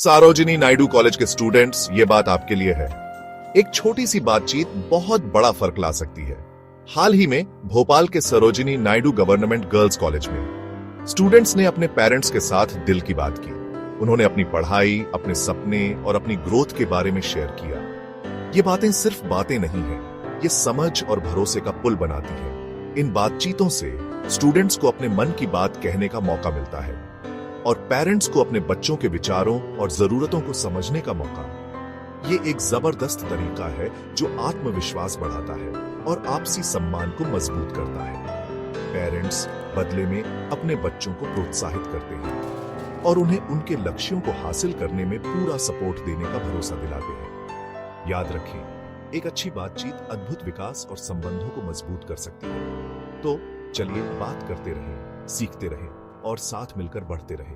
सारोजिनी Naidu college के students, ये बात आपके लिए है। एक छोटी सी बातचीत बहुत बड़ा फर्क ला सकती है। हाल ही में भोपाल के Sarojini Naidu government girls college में स्टूडेंट्स ने अपने पेरेंट्स के साथ दिल की बात की। उन्होंने अपनी पढ़ाई, अपने सपने और अपनी ग्रोथ के बारे में शेयर किया। ये बातें सिर्फ बातें नहीं हैं, ये समझ और भरोसे का पुल बनाती है। इन बातचीतों से स्टूडेंट्स को अपने मन की बात कहने का मौका मिलता है और पेरेंट्स को अपने बच्चों के विचारों और जरूरतों को समझने का मौका। ये एक जबरदस्त तरीका है जो आत्मविश्वास बढ़ाता है और आपसी सम्मान को मजबूत करता है। पेरेंट्स बदले में अपने बच्चों को प्रोत्साहित करते हैं और उन्हें उनके लक्ष्यों को हासिल करने में पूरा सपोर्ट देने का भरोसा दिलाते हैं। याद रखें, एक अच्छी बातचीत अद्भुत विकास और संबंधों को मजबूत कर सकती है। तो चलिए बात करते रहें, सीखते रहें और साथ मिलकर बढ़ते रहें।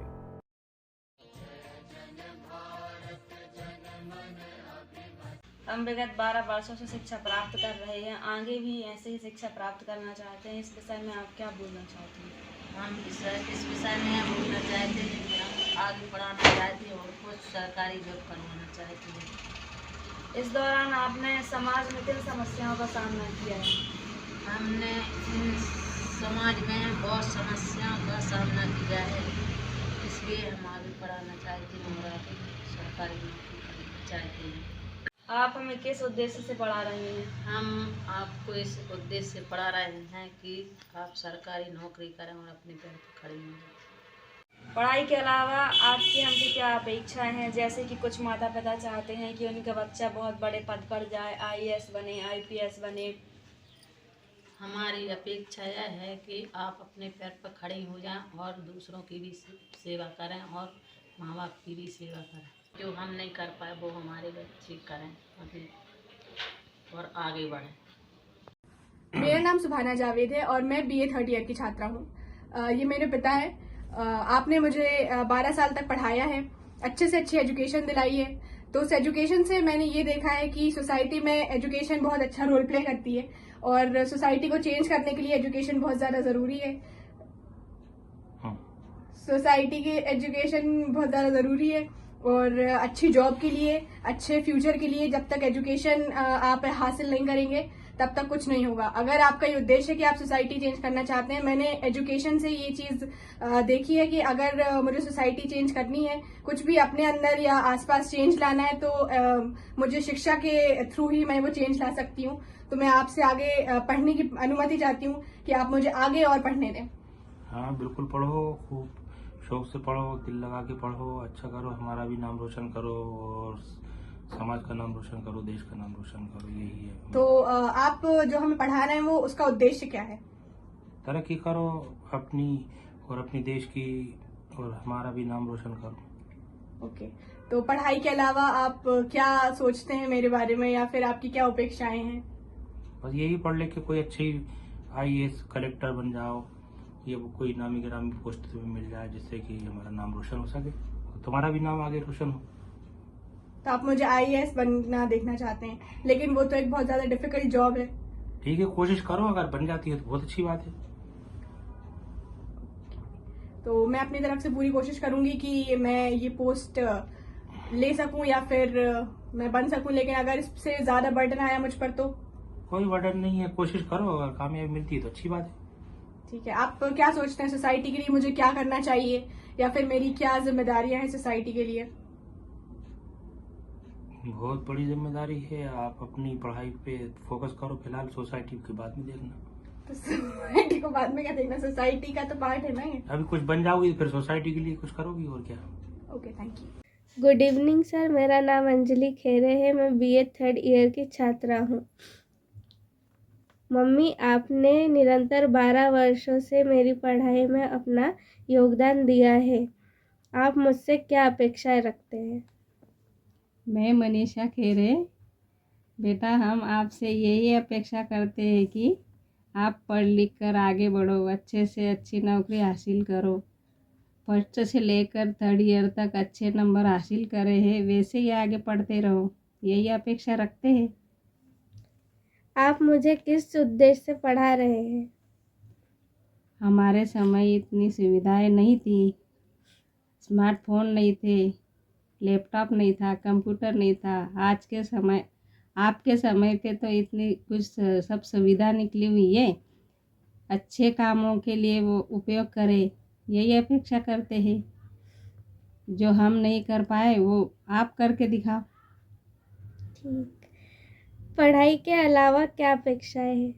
हम विगत 12 वर्षों से शिक्षा प्राप्त कर रहे हैं, आगे भी ऐसे ही शिक्षा प्राप्त करना चाहते हैं। इस विषय में आप क्या बोलना चाहते हैं? हम इस विषय में हम बोलना चाहते हैं कि हम आगे बढ़ाना चाहते हैं और कुछ सरकारी जॉब करवाना चाहते हैं। इस दौरान आपने समाज में किन समस्याओं का सामना किया है? हमने इन समाज में बहुत समस्याओं का सामना किया है, इसलिए हम आगे बढ़ाना चाहते हैं और आगे सरकारी नौकरी करना चाहते हैं। आप हमें किस उद्देश्य से पढ़ा रहे हैं? हम आपको इस उद्देश्य से पढ़ा रहे हैं कि आप सरकारी नौकरी करें और अपने पैर पर खड़े हो जाएं। पढ़ाई के अलावा आपकी हमसे क्या अपेक्षाएं हैं? जैसे कि कुछ माता पिता चाहते हैं कि उनका बच्चा बहुत बड़े पद पर जाए, आईएएस बने, आईपीएस बने। हमारी अपेक्षा यह है कि आप अपने पैर पर खड़े हो जाएं और दूसरों की भी सेवा करें और माँ बाप की भी सेवा करें। जो हम नहीं कर पाए वो हमारे बच्चे करें अभी और आगे बढ़ें। मेरा नाम सुभाना जावेद है और मैं बीए थर्ड ईयर की छात्रा हूँ। ये मेरे पिता है। आपने मुझे 12 साल तक पढ़ाया है, अच्छे से अच्छी एजुकेशन दिलाई है। तो उस एजुकेशन से मैंने ये देखा है कि सोसाइटी में एजुकेशन बहुत अच्छा रोल प्ले करती है और सोसाइटी को चेंज करने के लिए एजुकेशन बहुत ज़्यादा ज़रूरी है। सोसाइटी की एजुकेशन बहुत ज़्यादा ज़रूरी है और अच्छी जॉब के लिए, अच्छे फ्यूचर के लिए जब तक एजुकेशन आप हासिल नहीं करेंगे तब तक कुछ नहीं होगा। अगर आपका ये उद्देश्य है कि आप सोसाइटी चेंज करना चाहते हैं, मैंने एजुकेशन से ये चीज़ देखी है कि अगर मुझे सोसाइटी चेंज करनी है, कुछ भी अपने अंदर या आसपास चेंज लाना है, तो मुझे शिक्षा के थ्रू ही मैं वो चेंज ला सकती हूँ। तो मैं आपसे आगे पढ़ने की अनुमति चाहती हूँ कि आप मुझे आगे और पढ़ने दें। हाँ बिल्कुल, पढ़ो, खूब शौक से पढ़ो, दिल लगा के पढ़ो, अच्छा करो, हमारा भी नाम रोशन करो और समाज का नाम रोशन करो, देश का नाम रोशन करो, यही है। तो आप जो हमें पढ़ा रहे हैं वो उसका उद्देश्य क्या है? तरक्की करो अपनी और अपनी देश की और हमारा भी नाम रोशन करो। ओके, तो पढ़ाई के अलावा आप क्या सोचते हैं मेरे बारे में या फिर आपकी क्या अपेक्षाएं हैं? बस यही पढ़ ले के कोई अच्छी आईएएस कलेक्टर बन जाओ, ये कोई नामी गिरामी पोस्ट तुम्हें मिल जाए जिससे कि हमारा नाम रोशन हो सके, तुम्हारा भी नाम आगे रोशन हो। तो आप मुझे आईएएस बनना देखना चाहते हैं, लेकिन वो तो एक बहुत ज्यादा डिफिकल्ट जॉब है। ठीक है, कोशिश करो, अगर बन जाती है तो बहुत अच्छी बात है। तो मैं अपनी तरफ से पूरी कोशिश करूंगी कि मैं ये पोस्ट ले सकूं या फिर मैं बन सकूं, लेकिन अगर इससे ज्यादा बर्डन आया मुझ पर तो? कोई बर्डन नहीं है, कोशिश करो, अगर कामयाबी मिलती है तो अच्छी बात है। ठीक है, आप क्या सोचते हैं सोसाइटी के लिए मुझे क्या करना चाहिए या फिर मेरी क्या जिम्मेदारियां हैं सोसाइटी के लिए? बहुत बड़ी जिम्मेदारी है, आप अपनी पढ़ाई पे फोकस करो, फिलहाल सोसाइटी के बाद में देखना। तो सोसाइटी को बाद में क्या देखना, सोसाइटी का तो पार्ट है ना ये। अभी कुछ बन जाओगी फिर सोसाइटी के लिए कुछ करोगी और क्या। Okay, thank you. Good evening sir, मेरा नाम अंजलि खेरे है, मैं बीए थर्ड ईयर की छात्रा हूँ। मम्मी, आपने निरंतर 12 वर्षों से मेरी पढ़ाई में अपना योगदान दिया है। आप मुझसे क्या अपेक्षाएं रखते हैं? मैं मनीषा खेरे। बेटा, हम आपसे यही अपेक्षा करते हैं कि आप पढ़ लिख कर आगे बढ़ो, अच्छे से अच्छी नौकरी हासिल करो, फर्स्ट से लेकर थर्ड ईयर तक अच्छे नंबर हासिल करे हैं, वैसे ही आगे पढ़ते रहो, यही अपेक्षा रखते हैं। आप मुझे किस उद्देश्य से पढ़ा रहे हैं? हमारे समय इतनी सुविधाएं नहीं थी, स्मार्टफोन नहीं थे, लैपटॉप नहीं था, कंप्यूटर नहीं था। आज के समय आपके समय पे तो इतनी कुछ सब सुविधा निकली हुई है। अच्छे कामों के लिए वो उपयोग करे, यही अपेक्षा करते हैं। जो हम नहीं कर पाए वो आप करके दिखाओ। ठीक। पढ़ाई के अलावा क्या अपेक्षाएं हैं?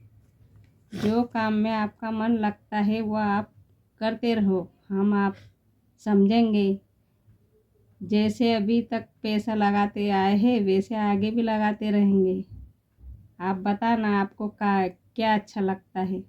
जो काम में आपका मन लगता है वो आप करते रहो, हम आप समझेंगे। जैसे अभी तक पैसा लगाते आए हैं वैसे आगे भी लगाते रहेंगे। आप बताना आपको क्या अच्छा लगता है।